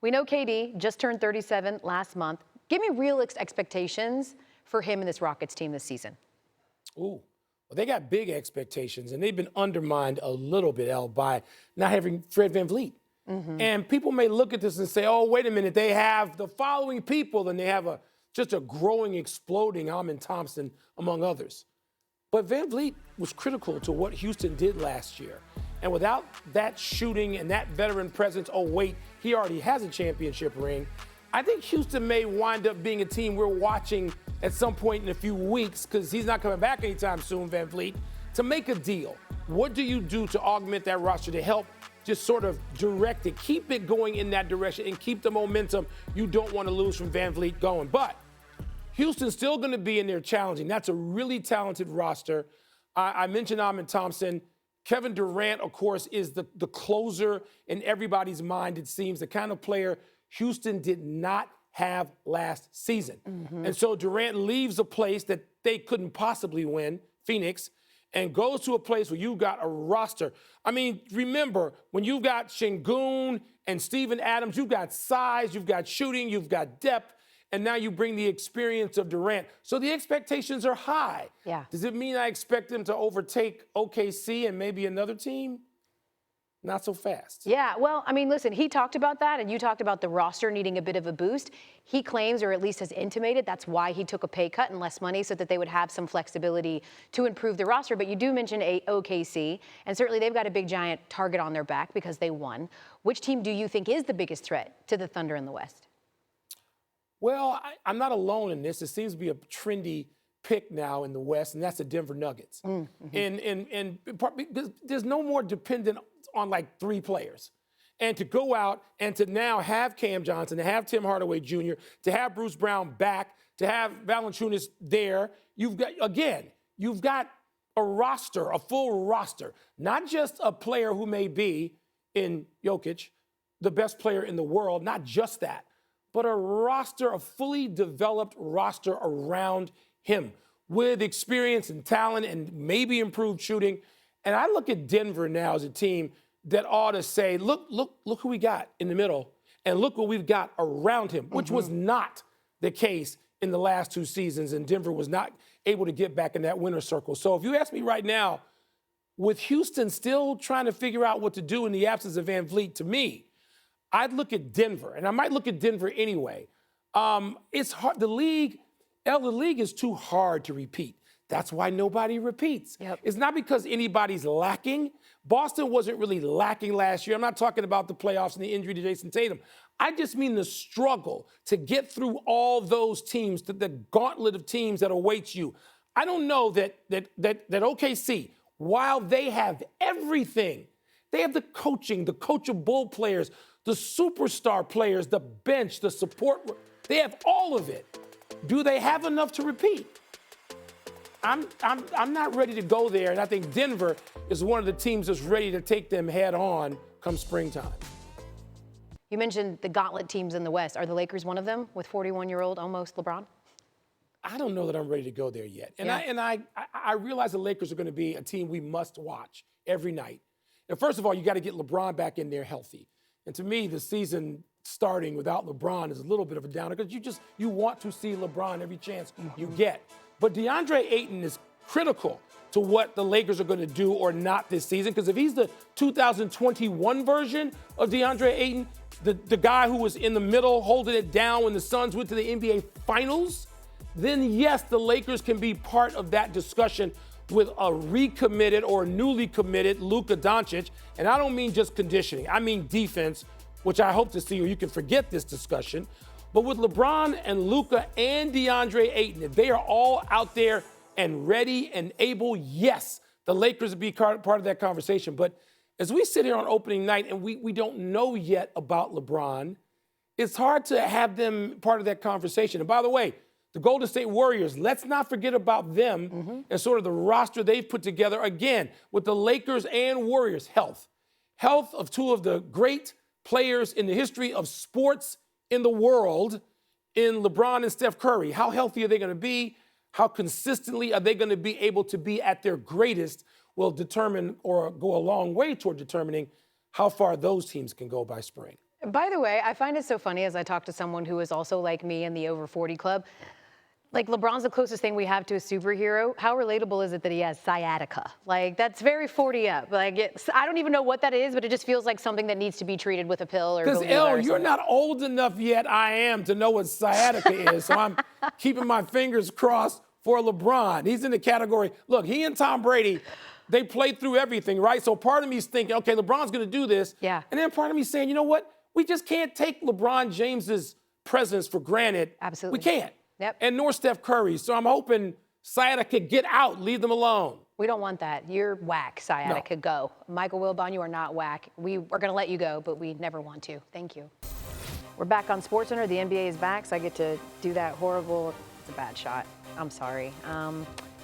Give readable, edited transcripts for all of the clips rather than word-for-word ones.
We know KD just turned 37 last month. Give me real expectations for him and this Rockets team this season. Ooh, well, they got big expectations, and they've been undermined a little bit, Elle, by not having Fred VanVleet. And people may look at this and say, oh, wait a minute, they have the following people, and they have just a growing, exploding Amen Thompson, among others. But VanVleet was critical to what Houston did last year. And without that shooting and that veteran presence, oh, wait, he already has a championship ring, I think Houston may wind up being a team we're watching at some point in a few weeks, because he's not coming back anytime soon, VanVleet, to make a deal. What do you do to augment that roster to help just sort of direct it, keep it going in that direction, and keep the momentum you don't want to lose from VanVleet going? But Houston's still going to be in there challenging. That's a really talented roster. I mentioned Amen Thompson. Kevin Durant, of course, is the closer in everybody's mind, it seems, the kind of player Houston did not have last season. And so Durant leaves a place that they couldn't possibly win, Phoenix, and goes to a place where you've got a roster. I mean, remember, when you've got Şengün and Steven Adams, you've got size, you've got shooting, you've got depth, and now you bring the experience of Durant. So the expectations are high. Yeah. Does it mean I expect them to overtake OKC and maybe another team? Not so fast. Yeah, well, I mean, listen, he talked about that, and you talked about the roster needing a bit of a boost. He claims, or at least has intimated, that's why he took a pay cut and less money so that they would have some flexibility to improve the roster. But you do mention OKC, and certainly they've got a big, giant target on their back because they won. Which team do you think is the biggest threat to the Thunder in the West? Well, I'm not alone in this. It seems to be a trendy pick now in the West, and that's the Denver Nuggets. And because there's no more dependent on like three players. And to go out and to now have Cam Johnson, to have Tim Hardaway Jr., to have Bruce Brown back, to have Valanciunas there, you've got a roster, a full roster, not just a player who may be in Jokic, the best player in the world, not just that, but a roster, a fully developed roster around him with experience and talent and maybe improved shooting. And I look at Denver now as a team that ought to say, look who we got in the middle, and look what we've got around him, which was not the case in the last two seasons, and Denver was not able to get back in that winner's circle. So if you ask me right now, with Houston still trying to figure out what to do in the absence of VanVleet, to me, I'd look at Denver, and I might look at Denver anyway. It's hard. The league is too hard to repeat. That's why nobody repeats. Yep. It's not because anybody's lacking. Boston wasn't really lacking last year. I'm not talking about the playoffs and the injury to Jason Tatum. I just mean the struggle to get through all those teams, the gauntlet of teams that awaits you. I don't know that OKC, while they have everything, they have the coaching, the coachable players, the superstar players, the bench, the support. They have all of it. Do they have enough to repeat? I'm not ready to go there, and I think Denver is one of the teams that's ready to take them head on come springtime. You mentioned the gauntlet teams in the West. Are the Lakers one of them with 41-year-old almost LeBron? I don't know that I'm ready to go there yet. And I realize the Lakers are going to be a team we must watch every night. And first of all, you got to get LeBron back in there healthy. And to me, the season starting without LeBron is a little bit of a downer because you want to see LeBron every chance you get. But DeAndre Ayton is critical to what the Lakers are going to do or not this season, because if he's the 2021 version of DeAndre Ayton, the guy who was in the middle holding it down when the Suns went to the NBA Finals, then yes, the Lakers can be part of that discussion with a recommitted or newly committed Luka Doncic. And I don't mean just conditioning. I mean defense, which I hope to see, or you can forget this discussion. But with LeBron and Luka and DeAndre Ayton, if they are all out there and ready and able, yes, the Lakers will be part of that conversation. But as we sit here on opening night and we don't know yet about LeBron, it's hard to have them part of that conversation. And by the way, the Golden State Warriors, let's not forget about them and sort of the roster they've put together, again, with the Lakers and Warriors. Health of two of the great players in the history of sports in the world, in LeBron and Steph Curry. How healthy are they going to be? How consistently are they going to be able to be at their greatest will determine or go a long way toward determining how far those teams can go by spring. By the way, I find it so funny as I talk to someone who is also like me in the over 40 club. Like, LeBron's the closest thing we have to a superhero. How relatable is it that he has sciatica? Like, that's very 40 up. Like, I don't even know what that is, but it just feels like something that needs to be treated with a pill or Because, Galeeva Elle, or you're something. not old enough yet, I am, to know what sciatica is. So I'm keeping my fingers crossed for LeBron. He's in the category. Look, he and Tom Brady, they played through everything, right? So part of me is thinking, okay, LeBron's going to do this. Yeah. And then part of me is saying, you know what? We just can't take LeBron James's presence for granted. Absolutely. We can't. Yep. And nor Steph Curry. So I'm hoping sciatica get out, leave them alone. We don't want that. You're whack, sciatica, go. Michael Wilbon, you are not whack. We are going to let you go, but we never want to. Thank you. We're back on SportsCenter. The NBA is back, so I get to do that horrible, it's a bad shot. I'm sorry.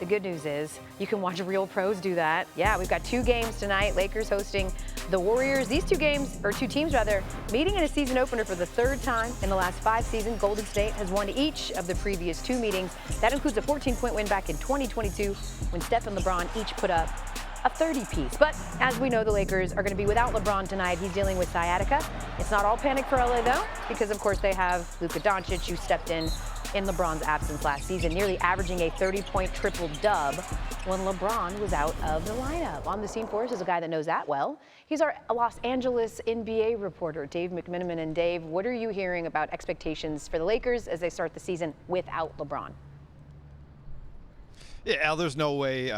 The good news is you can watch real pros do that. Yeah, we've got 2 games tonight. Lakers hosting the Warriors. These 2 games, or 2 teams rather, meeting in a season opener for the 3rd time in the last 5 seasons. Golden State has won each of the previous 2 meetings. That includes a 14-point win back in 2022 when Steph and LeBron each put up a 30-piece. But as we know, the Lakers are going to be without LeBron tonight. He's dealing with sciatica. It's not all panic for LA, though, because, of course, they have Luka Doncic, who stepped in LeBron's absence last season, nearly averaging a 30-point triple-dub when LeBron was out of the lineup. On the scene for us is a guy that knows that well. He's our Los Angeles NBA reporter, Dave McMenamin. And Dave, what are you hearing about expectations for the Lakers as they start the season without LeBron? Yeah, Al, there's no way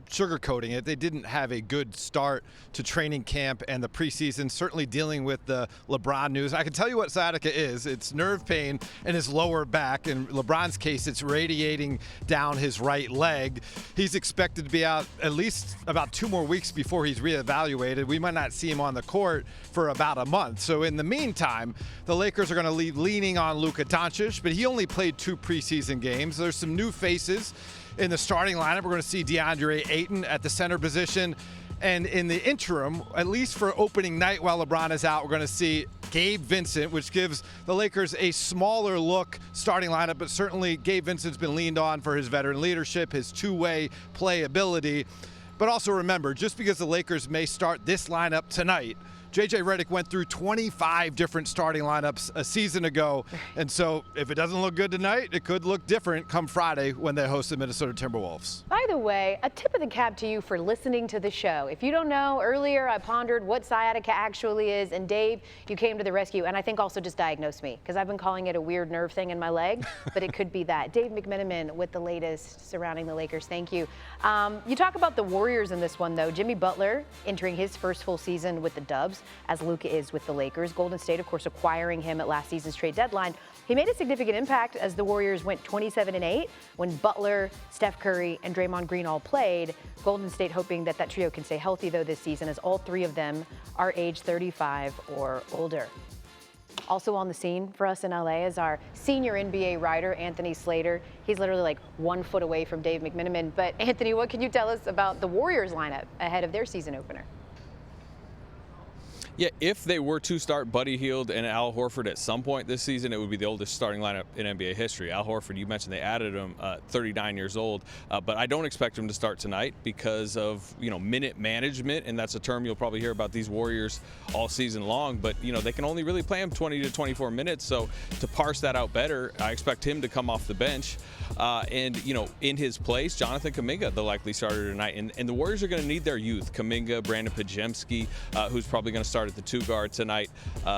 sugarcoating it. They didn't have a good start to training camp and the preseason, certainly dealing with the LeBron news. I can tell you what sciatica is. It's nerve pain in his lower back. In LeBron's case, it's radiating down his right leg. He's expected to be out at least about 2 more weeks before he's reevaluated. We might not see him on the court for about a month. So in the meantime, the Lakers are going to leave leaning on Luka Doncic, but he only played 2 preseason games. There's some new faces in the starting lineup. We're going to see DeAndre Ayton at the center position. And in the interim, at least for opening night while LeBron is out, we're going to see Gabe Vincent, which gives the Lakers a smaller look starting lineup, but certainly Gabe Vincent's been leaned on for his veteran leadership, his 2-way playability. But also remember, just because the Lakers may start this lineup tonight, J.J. Redick went through 25 different starting lineups a season ago. And so if it doesn't look good tonight, it could look different come Friday when they host the Minnesota Timberwolves. By the way, a tip of the cap to you for listening to the show. If you don't know, earlier I pondered what sciatica actually is, and Dave, you came to the rescue, and I think also just diagnosed me, because I've been calling it a weird nerve thing in my leg, but it could be that. Dave McMenamin with the latest surrounding the Lakers. Thank you. You talk about the Warriors in this one, though. Jimmy Butler entering his first full season with the Dubs, as Luka is with the Lakers. Golden State, of course, acquiring him at last season's trade deadline. He made a significant impact as the Warriors went 27-8 when Butler, Steph Curry, and Draymond Green all played. Golden State hoping that that trio can stay healthy, though, this season, as all 3 of them are age 35 or older. Also on the scene for us in LA is our senior NBA writer, Anthony Slater. He's literally like 1 foot away from Dave McMenamin. But Anthony, what can you tell us about the Warriors lineup ahead of their season opener? Yeah, if they were to start Buddy Hield and Al Horford at some point this season, it would be the oldest starting lineup in NBA history. Al Horford, you mentioned they added him, 39 years old, but I don't expect him to start tonight because of, minute management, and that's a term you'll probably hear about these Warriors all season long, but, they can only really play him 20 to 24 minutes, so to parse that out better, I expect him to come off the bench, and, in his place, Jonathan Kuminga, the likely starter tonight, and the Warriors are going to need their youth, Kuminga, Brandon Pajemski, who's probably going to start at the 2 guard tonight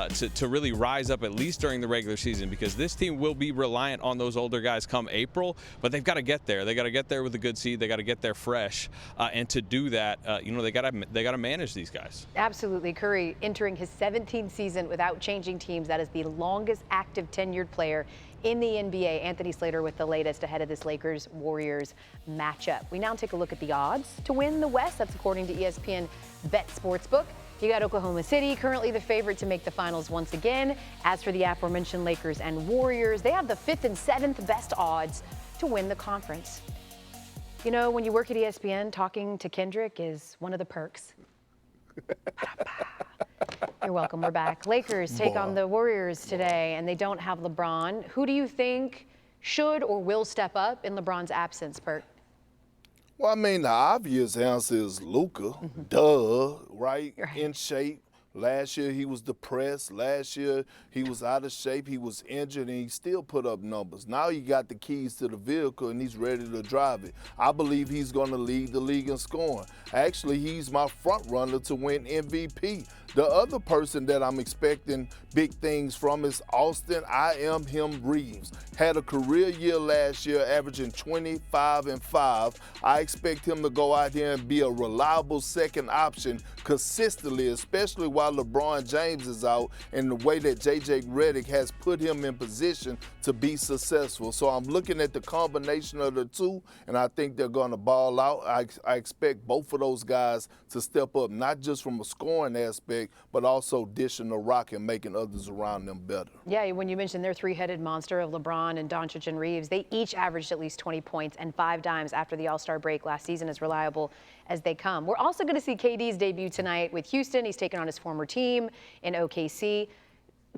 to really rise up at least during the regular season, because this team will be reliant on those older guys come April, but they've got to get there. They got to get there with a good seed. They got to get there fresh, and to do that, they got to manage these guys. Absolutely. Curry entering his 17th season without changing teams. That is the longest active tenured player in the NBA. Anthony Slater with the latest ahead of this Lakers-Warriors matchup. We now take a look at the odds to win the West. That's according to ESPN Bet Sportsbook. You got Oklahoma City, currently the favorite to make the finals once again. As for the aforementioned Lakers and Warriors, they have the 5th and 7th best odds to win the conference. When you work at ESPN, talking to Kendrick is one of the perks. You're welcome. We're back. Lakers take on the Warriors today, and they don't have LeBron. Who do you think should or will step up in LeBron's absence, Perk? Well, the obvious answer is Luka. Duh, right? In shape. Last year he was depressed. Last year he was out of shape. He was injured, and he still put up numbers. Now he got the keys to the vehicle, and he's ready to drive it. I believe he's going to lead the league in scoring. Actually, he's my front runner to win MVP. The other person that I'm expecting big things from is Austin Reeves. Had a career year last year, averaging 25 and 5. I expect him to go out here and be a reliable second option consistently, especially while LeBron James is out, and the way that J.J. Redick has put him in position to be successful. So I'm looking at the combination of the two, and I think they're going to ball out. I expect both of those guys to step up, not just from a scoring aspect, but also dishing the rock and making others around them better. Yeah, when you mentioned their three-headed monster of LeBron and Doncic and Reeves, they each averaged at least 20 points and 5 dimes after the All-Star break last season, as reliable as they come. We're also going to see KD's debut tonight with Houston. He's taking on his former team in OKC.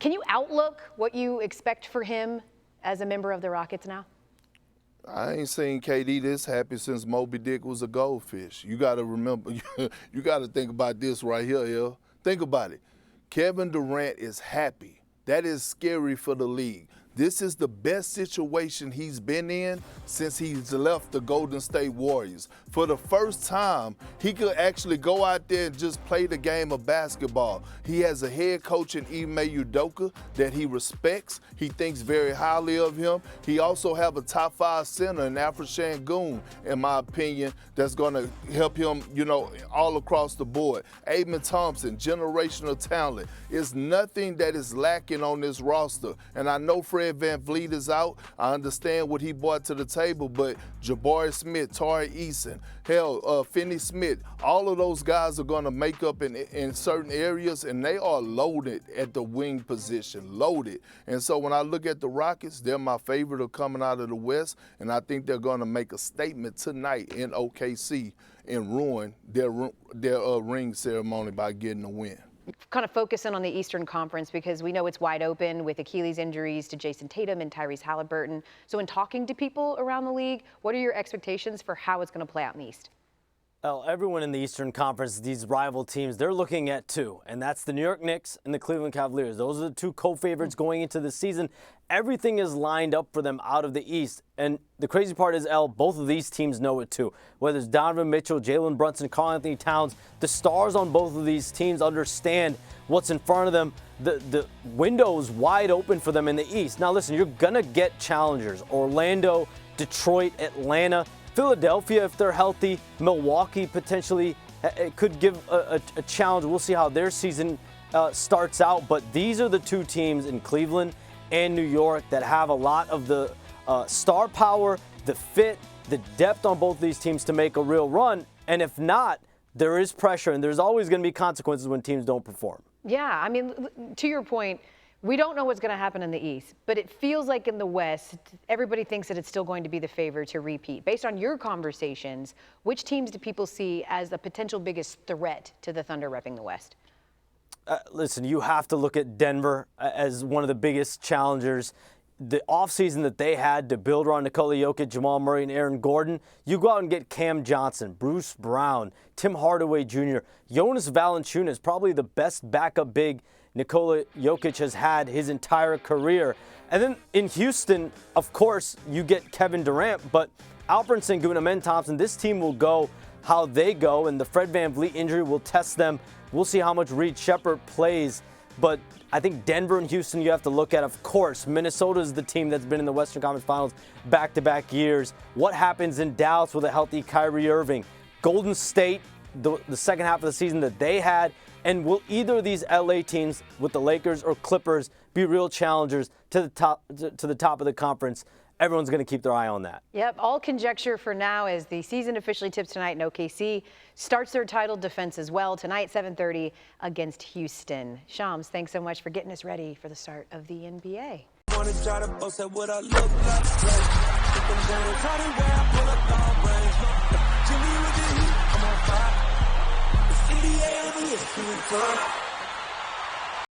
Can you outlook what you expect for him as a member of the Rockets now? I ain't seen KD this happy since Moby Dick was a goldfish. You got to remember, you got to think about this right here, Elle. Think about it. Kevin Durant is happy. That is scary for the league. This is the best situation he's been in since he's left the Golden State Warriors. For the first time, he could actually go out there and just play the game of basketball. He has a head coach in Ime Udoka that he respects. He thinks very highly of him. He also have a top 5 center in Alfred Şengün, in my opinion, that's going to help him, all across the board. Amen Thompson, generational talent. It's nothing that is lacking on this roster. And I know Fred VanVleet is out. I understand what he brought to the table, but Jabari Smith, Tari Eason, Finney Smith, all of those guys are going to make up in certain areas, and they are loaded at the wing position, loaded. And so when I look at the Rockets, they're my favorite of coming out of the West, and I think they're going to make a statement tonight in OKC and ruin their ring ceremony by getting a win. Kind of focus in on the Eastern Conference because we know it's wide open with Achilles injuries to Jason Tatum and Tyrese Halliburton. So in talking to people around the league, what are your expectations for how it's going to play out in the East? Well, everyone in the Eastern Conference, these rival teams, they're looking at two, and that's the New York Knicks and the Cleveland Cavaliers. Those are the two co-favorites going into the season. Everything is lined up for them out of the East, and the crazy part is, Elle, both of these teams know it too. Whether it's Donovan Mitchell, Jalen Brunson, Karl-Anthony Towns, the stars on both of these teams understand what's in front of them. The window is wide open for them in the East. Now listen, you're going to get challengers. Orlando, Detroit, Atlanta, Philadelphia, if they're healthy, Milwaukee potentially it could give a challenge. We'll see how their season starts out. But these are the two teams in Cleveland and New York that have a lot of the star power, the fit, the depth on both of these teams to make a real run. And if not, there is pressure, and there's always going to be consequences when teams don't perform. Yeah, I mean, to your point, we don't know what's going to happen in the East, but it feels like in the West, everybody thinks that it's still going to be the favorite to repeat. Based on your conversations, which teams do people see as the potential biggest threat to the Thunder repping the West? Listen, you have to look at Denver as one of the biggest challengers. The offseason that they had to build around Nikola Jokic, Jamal Murray, and Aaron Gordon, you go out and get Cam Johnson, Bruce Brown, Tim Hardaway Jr., Jonas Valanciunas, probably the best backup big Nikola Jokic has had his entire career. And then in Houston, of course, you get Kevin Durant, but Alperen Sengun, Amen Thompson, this team will go how they go, and the Fred VanVleet injury will test them. We'll see how much Reed Sheppard plays, but I think Denver and Houston you have to look at. Of course, Minnesota is the team that's been in the Western Conference Finals back-to-back years. What happens in Dallas with a healthy Kyrie Irving? Golden State, the second half of the season that they had, and will either of these LA teams with the Lakers or Clippers be real challengers to the top of the conference? Everyone's going to keep their eye on that. Yep, all conjecture for now as the season officially tips tonight, and OKC starts their title defense as well tonight, 7:30 against Houston. Shams, thanks so much for getting us ready for the start of the NBA. NBA